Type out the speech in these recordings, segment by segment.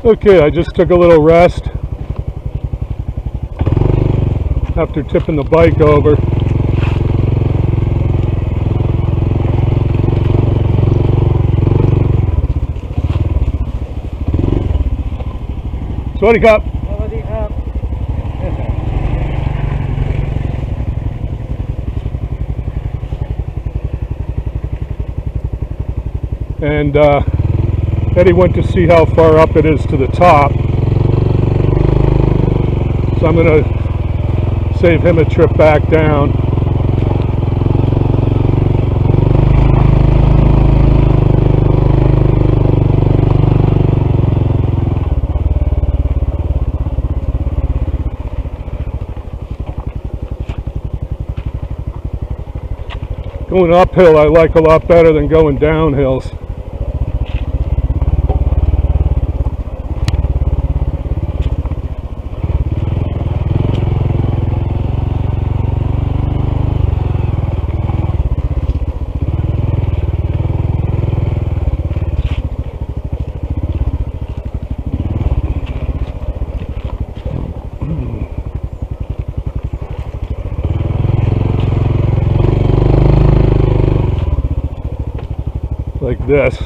Okay, I just took a little rest after tipping the bike over. So what do you got? And Eddie went to see how far up it is to the top. So I'm going to save him a trip back down. Going uphill I like a lot better than going downhills. Like this.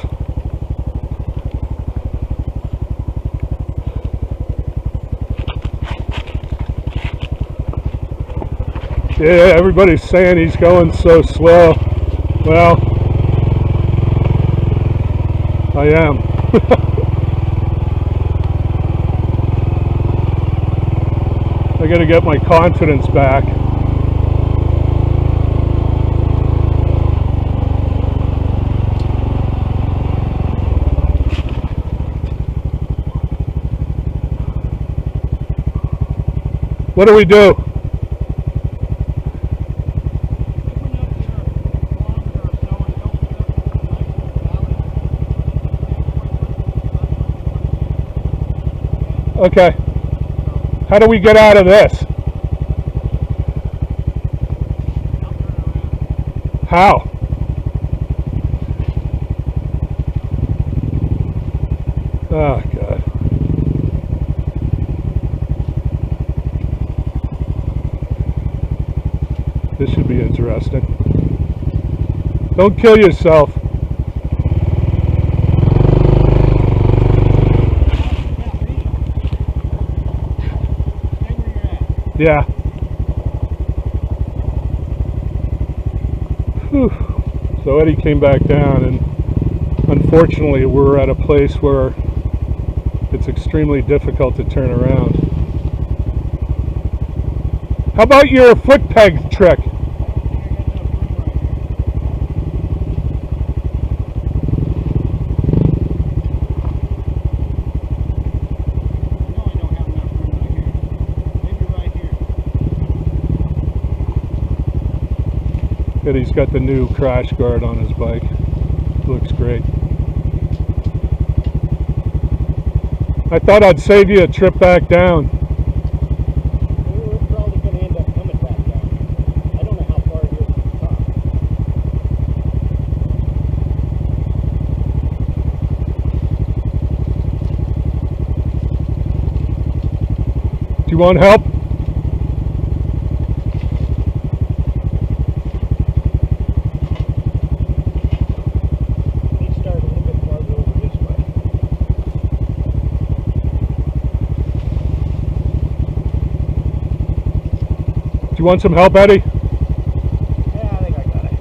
Yeah, everybody's saying he's going so slow. Well, I am. I gotta get my confidence back. What do we do? Okay. How do we get out of this? How? Oh, God. This should be interesting. Don't kill yourself. Yeah. Whew. So Eddie came back down, and unfortunately we're at a place where it's extremely difficult to turn around. How about your foot peg trick? He's got the new crash guard on his bike. Looks great. I thought I'd save you a trip back down. We're probably going to end up coming back down. I don't know how far it is to the top. Do you want help? Do you want some help, Eddie? Yeah, I think I got it.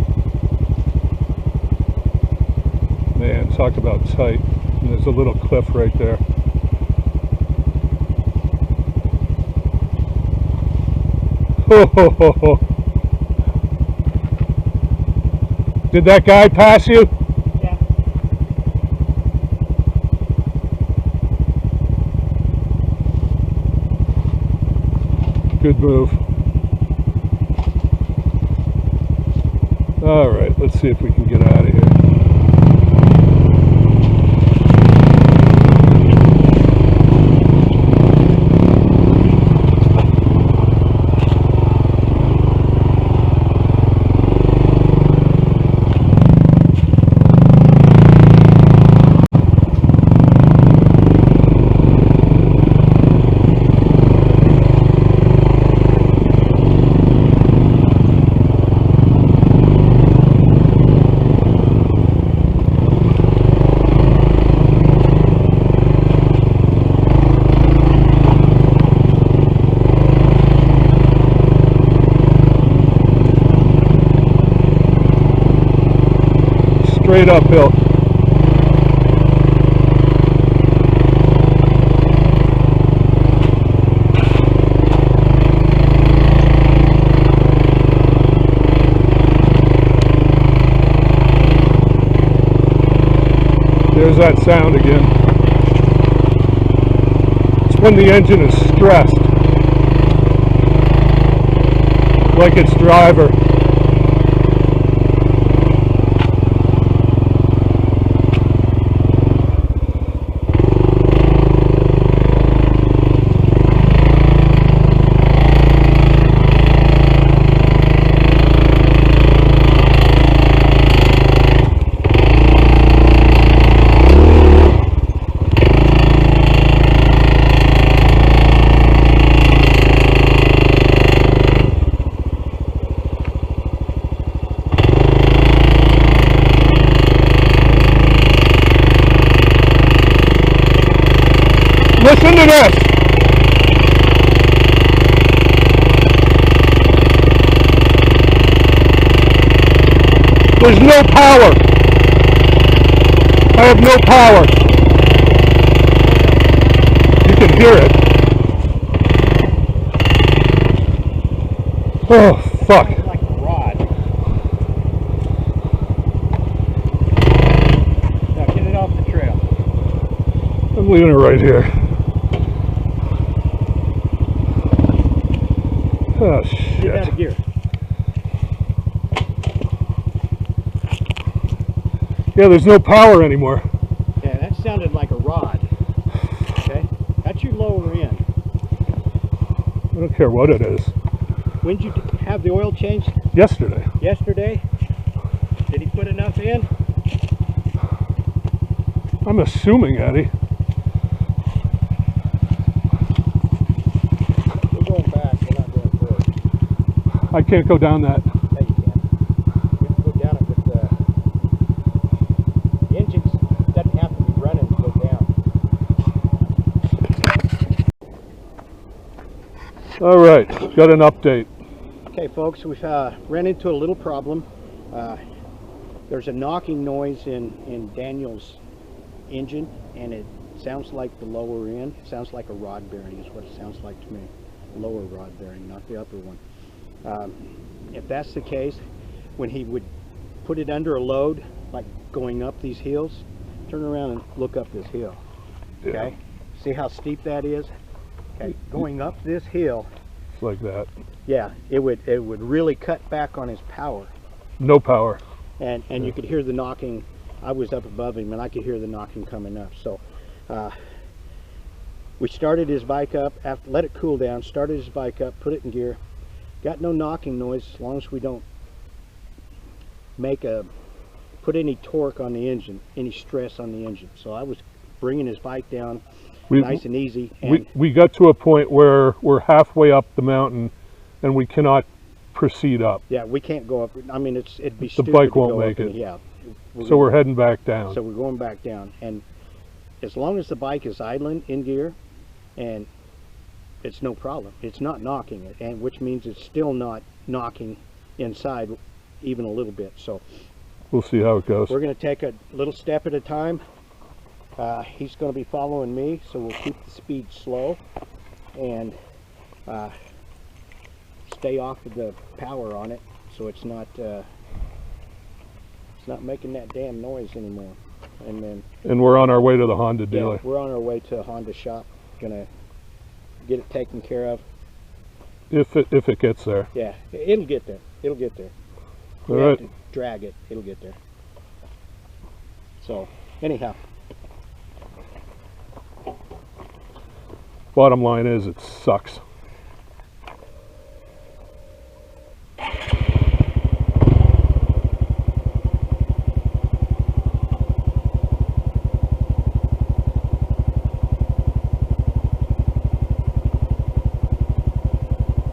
Man, talk about tight. And there's a little cliff right there. Ho, ho, ho, ho. Did that guy pass you? Yeah. Good move. All right, let's see if we can get out of here. straight uphill. There's that sound again. It's when the engine is stressed, like its driver. Listen to this. There's no power. I have no power. You can hear it. Oh, fuck. Like a rod. Now get it off the trail. I'm leaving it right here. Oh, shit. Get out of gear. Yeah, there's no power anymore. Yeah, that sounded like a rod. Okay? That's your lower end. I don't care what it is. When did you have the oil changed? Yesterday. Yesterday? Did he put enough in? I'm assuming, Eddie. We're going back. We're not going forward. I can't go down that. Yeah, you can. You have to go down it with the engine doesn't have to be running to go down. All right, got an update. Okay, folks, we've ran into a little problem. There's a knocking noise in Daniel's engine, and it sounds like the lower end. It sounds like a rod bearing is what it sounds like to me. Lower rod bearing, not the upper one. If that's the case, when he would put it under a load, like going up these hills, turn around and look up this hill. Okay, Yeah. See how steep that is? Okay, going up this hill, It's like that. yeah, it would really cut back on his power. No power. And you could hear the knocking. I was up above him and I could hear the knocking coming up. So we started his bike up, after let it cool down, started his bike up, put it in gear. Got no knocking noise as long as we don't put any torque on the engine, any stress on the engine. So I was bringing his bike down nice and easy. And we got to a point where we're halfway up the mountain and we cannot proceed up. yeah, we can't go up. I mean, it'd be The stupid bike to won't go make up and- it. yeah. So we're heading back down. So we're going back down, and as long as the bike is idling in gear, and it's no problem. It's not knocking it, and which means it's still not knocking inside even a little bit. So We'll see how it goes. we're going to take a little step at a time. He's going to be following me, so we'll keep the speed slow and stay off of the power on it, so it's not making that damn noise anymore. And we're on our way to the Honda dealer. yeah, we're on our way to a Honda shop. Gonna get it taken care of. If it gets there. Yeah, it'll get there. It'll get there. All We right. have to drag it. It'll get there. So anyhow, Bottom line is it sucks.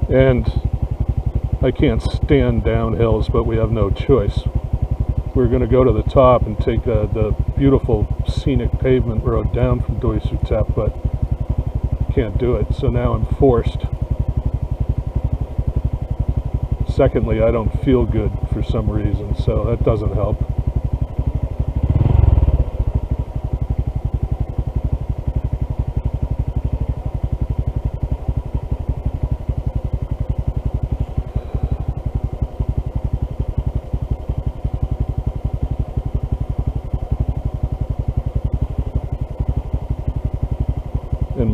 And I can't stand down hills, but we have no choice. We're going to go to the top and take the beautiful scenic pavement road down from Doi Suthep, but can't do it, so now I'm forced. Secondly, I don't feel good for some reason, so that doesn't help.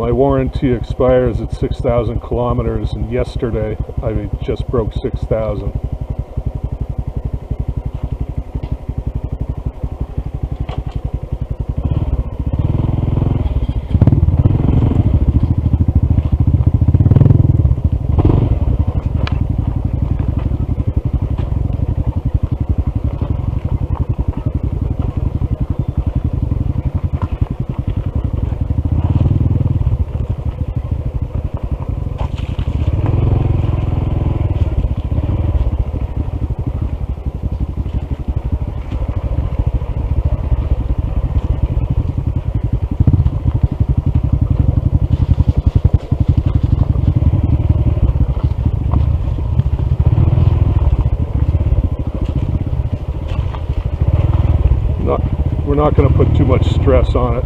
My warranty expires at 6,000 kilometers, and yesterday I just broke 6,000. We're not going to put too much stress on it.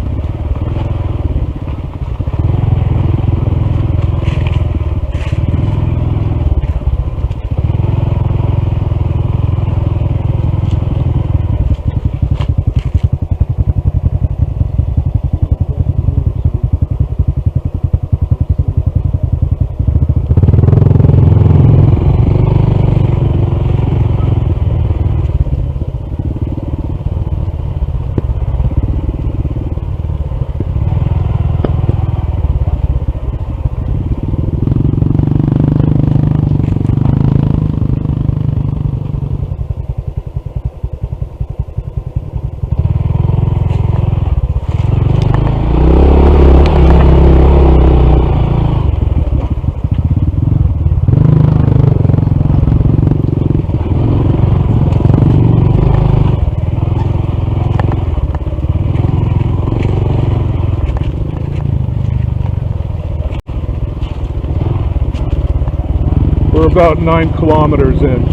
We're about 9 kilometers in.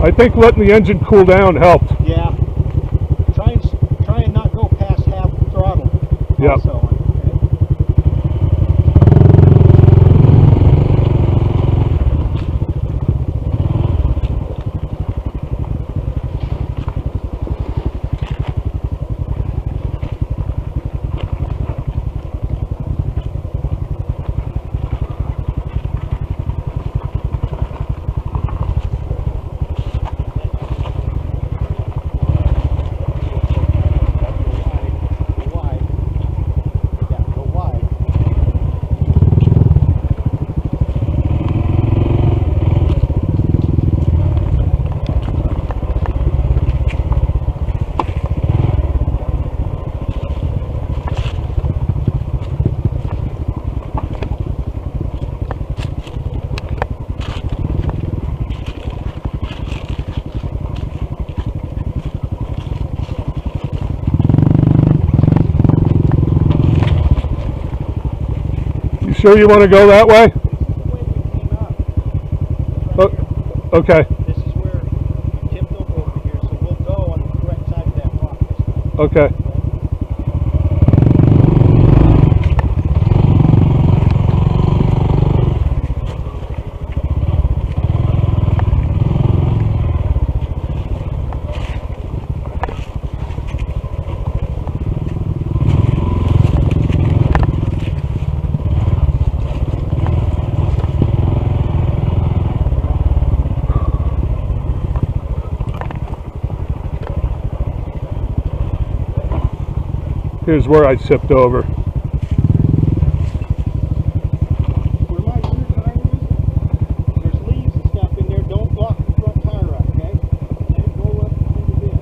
I think letting the engine cool down helped. Yeah. Try and not go past half throttle. Yep. Also. Sure you want to go that way? This is the way we came up. Okay. This is where we tipped over here, so we'll go on the correct side of that rock this time. Okay. Here's where I tipped over. Where my rear tire is, there's leaves and stuff in there. Don't block the front tire up, okay? Let it roll up into this.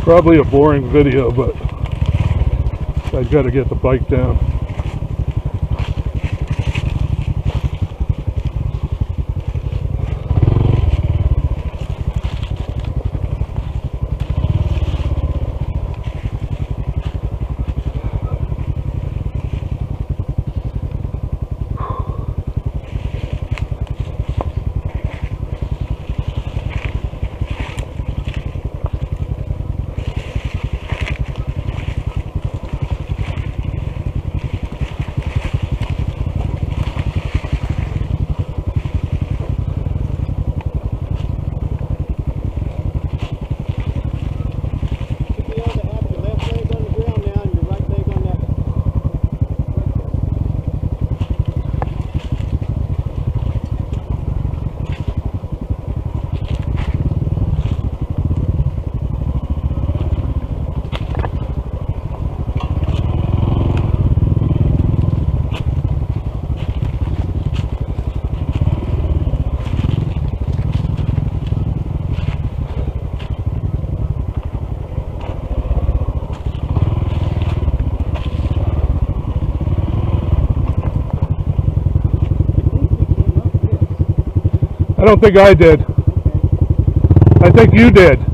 Probably a boring video, but I got to get the bike down. I don't think I did. I think you did.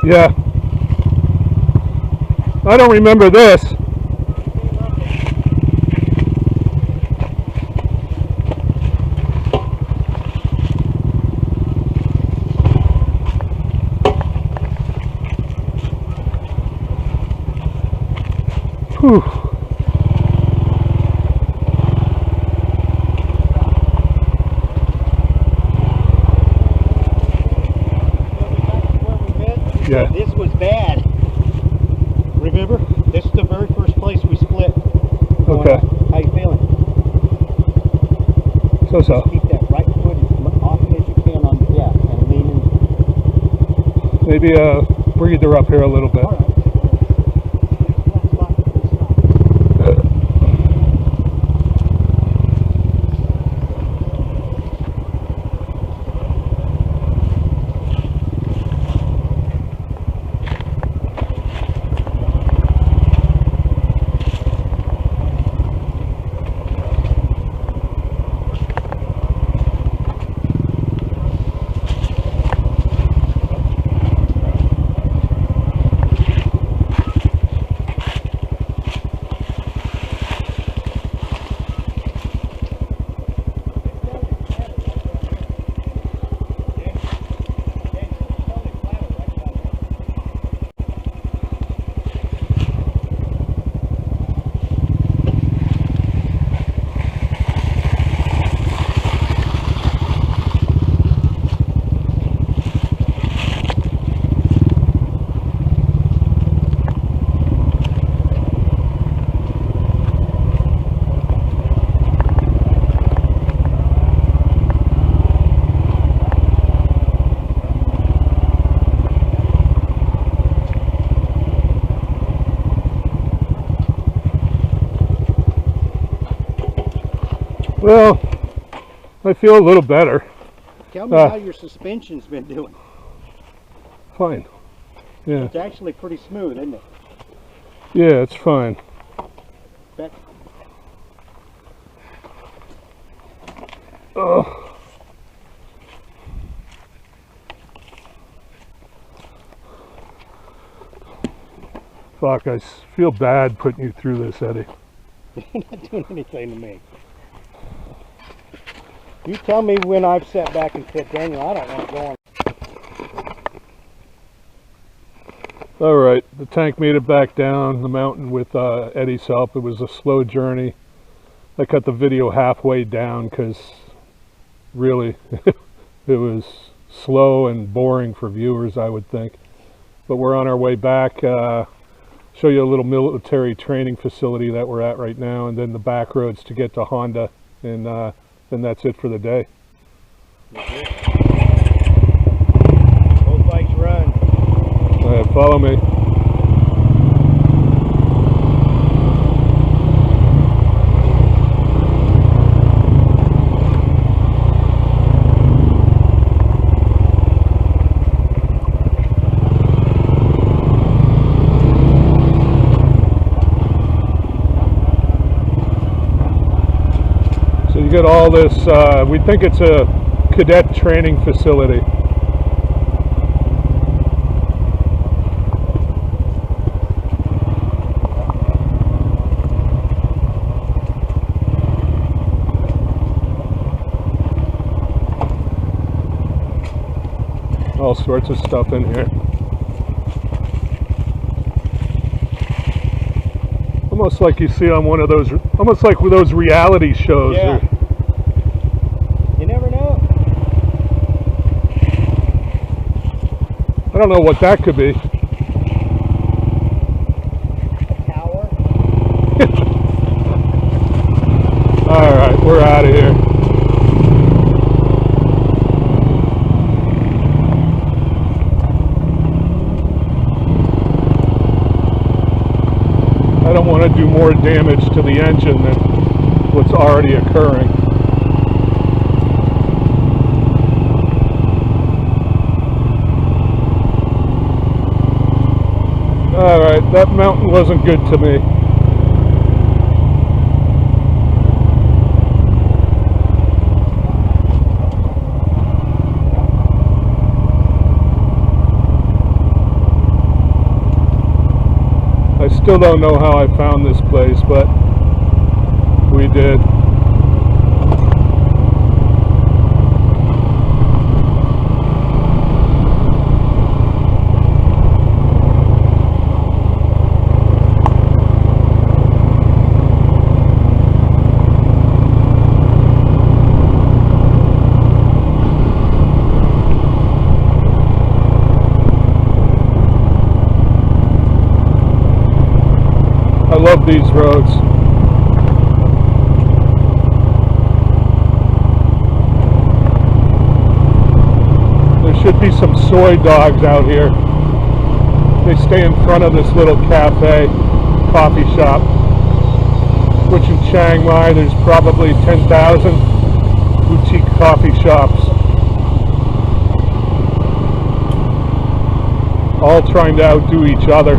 Yeah. I don't remember this. Whew. Yeah. This was bad. Remember? This is the very first place we split. Okay. How you feeling? So. Keep that right foot as often as you can on, yeah, and leaning. Maybe breathe her up here a little bit. All right. Well, I feel a little better. Tell me how your suspension's been doing. Fine. Yeah. It's actually pretty smooth, isn't it? Yeah, it's fine. Bet. Oh. Fuck, I feel bad putting you through this, Eddie. You're not doing anything to me. You tell me when I've sat back and said, Daniel, I don't want to go on. All right, the tank made it back down the mountain with Eddie's help. It was a slow journey. I cut the video halfway down because really it was slow and boring for viewers, I would think. But we're on our way back. Show you a little military training facility that we're at right now, and then the back roads to get to Honda, and then that's it for the day. Both bikes run. All right, follow me. You get all this, we think it's a cadet training facility. All sorts of stuff in here. Almost like you see on one of those, almost like with those reality shows. Yeah. You never know. I don't know what that could be. A tower. All right, we're out of here. I don't want to do more damage to the engine than what's already occurring. Alright, that mountain wasn't good to me. Still don't know how I found this place, but we did. I love these roads. There should be some soy dogs out here. They stay in front of this little cafe, coffee shop, which in Chiang Mai there's probably 10,000 boutique coffee shops, all trying to outdo each other.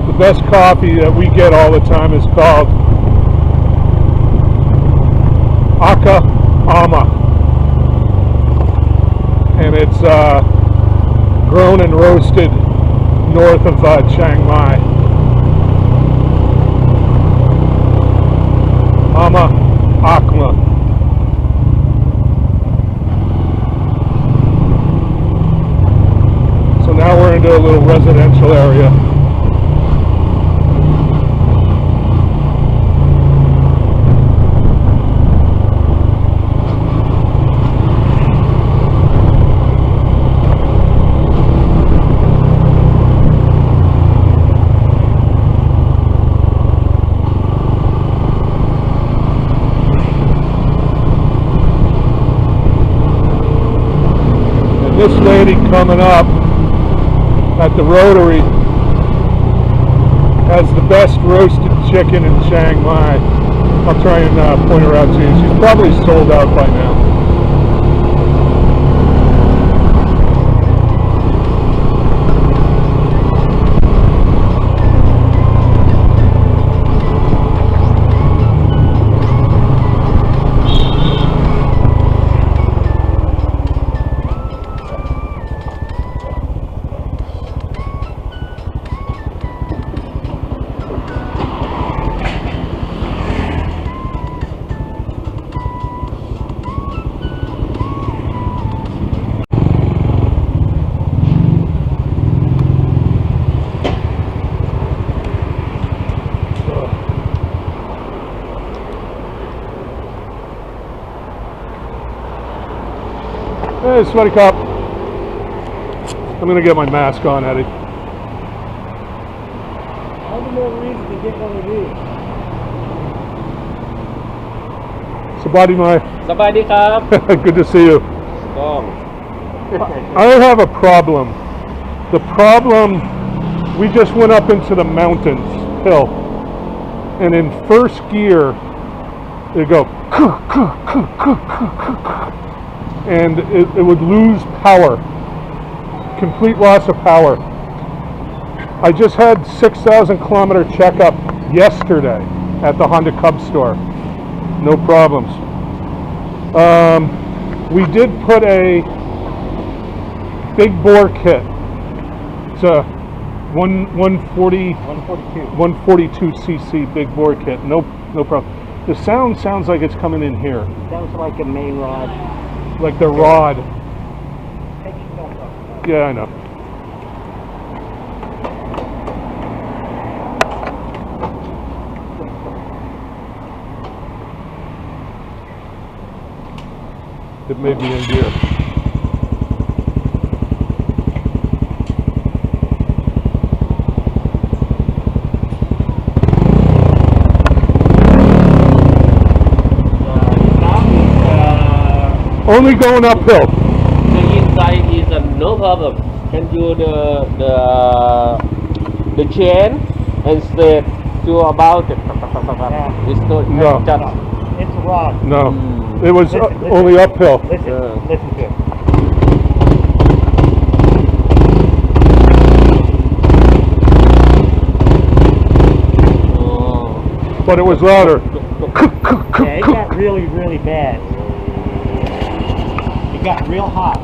The best coffee that we get all the time is called Aka Ama, and it's grown and roasted north of Chiang Mai. Ama Akma. So now we're into a little residential area. This lady coming up at the Rotary has the best roasted chicken in Chiang Mai. I'll try and point her out to you. She's probably sold out by now. Hey, sweaty cop. I'm gonna get my mask on, Eddie. All the more reason to get one of these. Sabadi Mai. Sabadi Kap. Good to see you. I have a problem. The problem, we just went up into the mountains, hill, and in first gear, it go, and it would lose power, complete loss of power. I just had 6,000 kilometer checkup yesterday at the Honda Cub store. No problems. We did put a big bore kit. It's a 142 cc big bore kit. No problem. The sound sounds like it's coming in here. Sounds like a main rod. Like the rod. Yeah, I know. It may be in gear. Only going uphill. The inside is no problem. Can do the chain and straight to about it. It's not No. just. It's a rod. No, it was only uphill. Listen to it. But it was louder. Yeah, it got really, really bad. It got real hot.